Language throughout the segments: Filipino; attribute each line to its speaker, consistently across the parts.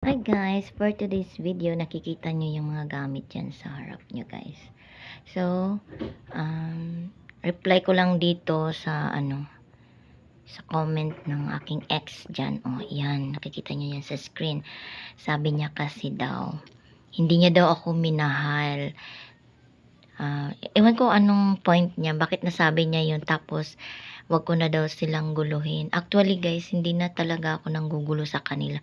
Speaker 1: Hi guys, for today's video, nakikita nyo yung mga gamit dyan sa harap nyo guys. So, reply ko lang dito sa sa comment ng aking ex dyan. O, yan, nakikita nyo yan sa screen. Sabi niya kasi daw, hindi niya daw ako minahal. Ewan ko anong point niya, bakit nasabi niya yun, tapos wag ko na daw silang guluhin. Actually guys, hindi na talaga ako nanggugulo sa kanila,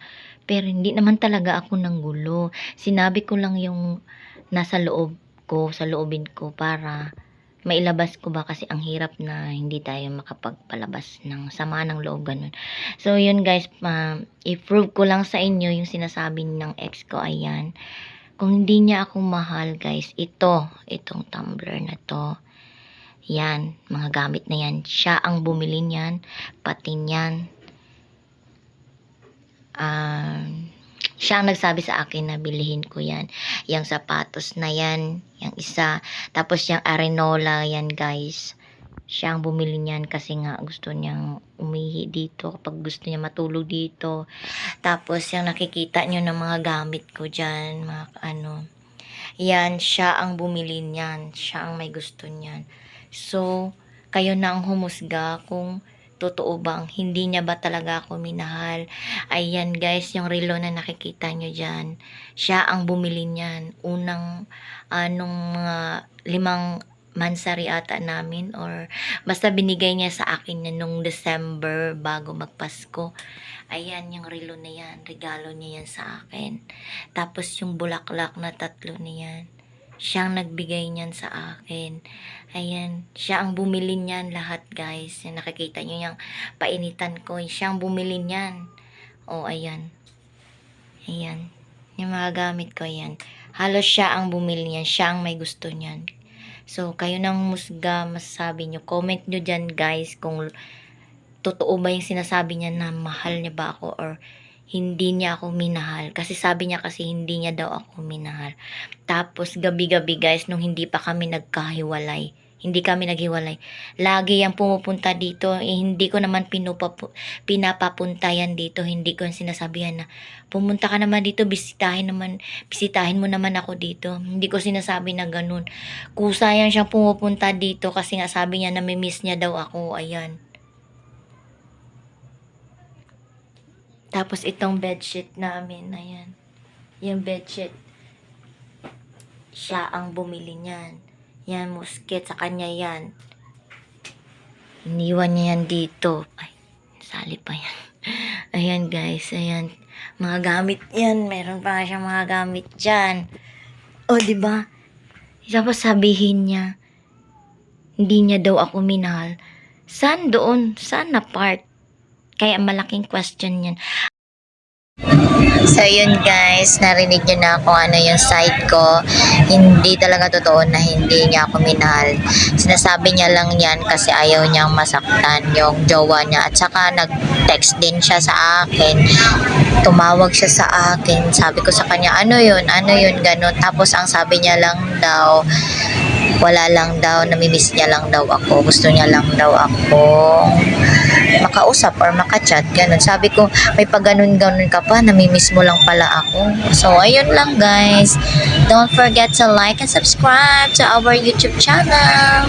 Speaker 1: pero hindi naman talaga ako nanggulo. Sinabi ko lang yung nasa loob ko, sa loobin ko, para mailabas ko ba, kasi ang hirap na hindi tayo makapagpalabas ng sama ng loob, ganun. So yun guys, i-prove ko lang sa inyo yung sinasabi ng ex ko. Ayan, kung hindi niya ako mahal guys, itong tumbler na to, yan, mga gamit na yan, siya ang bumili niyan, pati niyan. Siya ang nagsabi sa akin na bilihin ko yan. Yung sapatos na yan, yung isa, tapos yung arenola yan guys, siya ang bumili niyan kasi nga gusto niyang umihi dito kapag gusto niya matulog dito. Tapos yung nakikita niyo ng mga gamit ko dyan, mga yan, siya ang bumili niyan, siya ang may gusto niyan. So, kayo na ang humusga kung totoo bang hindi niya ba talaga ako minahal. Ayan guys, yung relo na nakikita nyo dyan, siya ang bumili niyan. Unang, mga 5 mansari ata namin, or basta binigay niya sa akin na nung December bago magpasko. Ayan, yung relo na yan, regalo niya yan sa akin. Tapos yung bulaklak na 3 na yan, siyang nagbigay niyan sa akin. Ayan, siya ang bumili niyan lahat guys. Yung nakikita nyo yung painitan ko, siyang bumili niyan. O, ayan. Ayan, yung mga gamit ko, ayan. Halos siya ang bumili niyan, siya ang may gusto niyan. So, kayo nang musga, masasabi nyo. Comment nyo dyan guys kung totoo ba yung sinasabi niya na mahal niya ba ako or hindi niya ako minahal. Kasi sabi niya kasi hindi niya daw ako minahal. Tapos gabi-gabi guys, nung hindi pa kami nagkahiwalay, hindi kami naghiwalay, lagi yan pumupunta dito. Hindi ko naman pinapapunta yan dito. Hindi ko sinasabihan na pumunta ka naman dito, bisitahin mo naman ako dito. Hindi ko sinasabi na ganun. Kusa yan siyang pumupunta dito kasi nga sabi niya na may-miss niya daw ako. Ayan. Tapos itong bedsheet namin, ayan. Yung bedsheet, siya ang bumili niyan. Yan, musket, sa kanya yan. Iniwan niya yan dito. Ay, sali pa yan. Ayan guys, ayan. Mga gamit yan. Meron pa siyang mga gamit dyan. O, diba? Tapos sabihin niya, hindi niya daw ako minahal. Saan doon? Saan na part? Kaya malaking question yan. So yun guys, narinig nyo na kung ano yung side ko. Hindi talaga totoo na hindi niya ako minahal. Sinasabi niya lang yan kasi ayaw niyang masaktan yung jowa niya. At saka nag-text din siya sa akin. Tumawag siya sa akin. Sabi ko sa kanya, ano yun, ganun. Tapos ang sabi niya lang daw, wala lang daw, namimiss niya lang daw ako. Gusto niya lang daw ako makausap or makachat, ganun. Sabi ko, may pag ganun ka pa, namimiss mo lang pala ako. So, ayun lang guys. Don't forget to like and subscribe to our YouTube channel.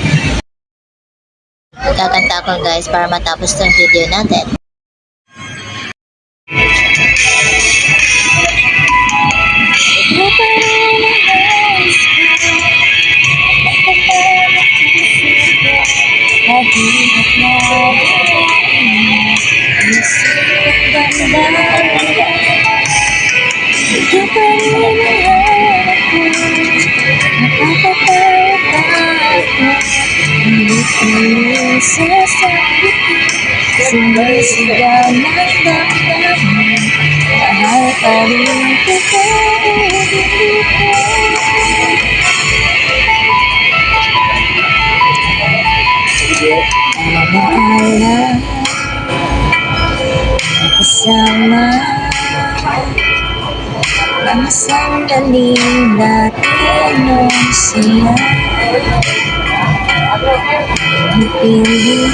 Speaker 1: Kakanta ko guys para matapos tong video natin. Sumisigaw ng damdamin, mahal pa rin kita, maala, kasama ang sandali natin nung siya pipili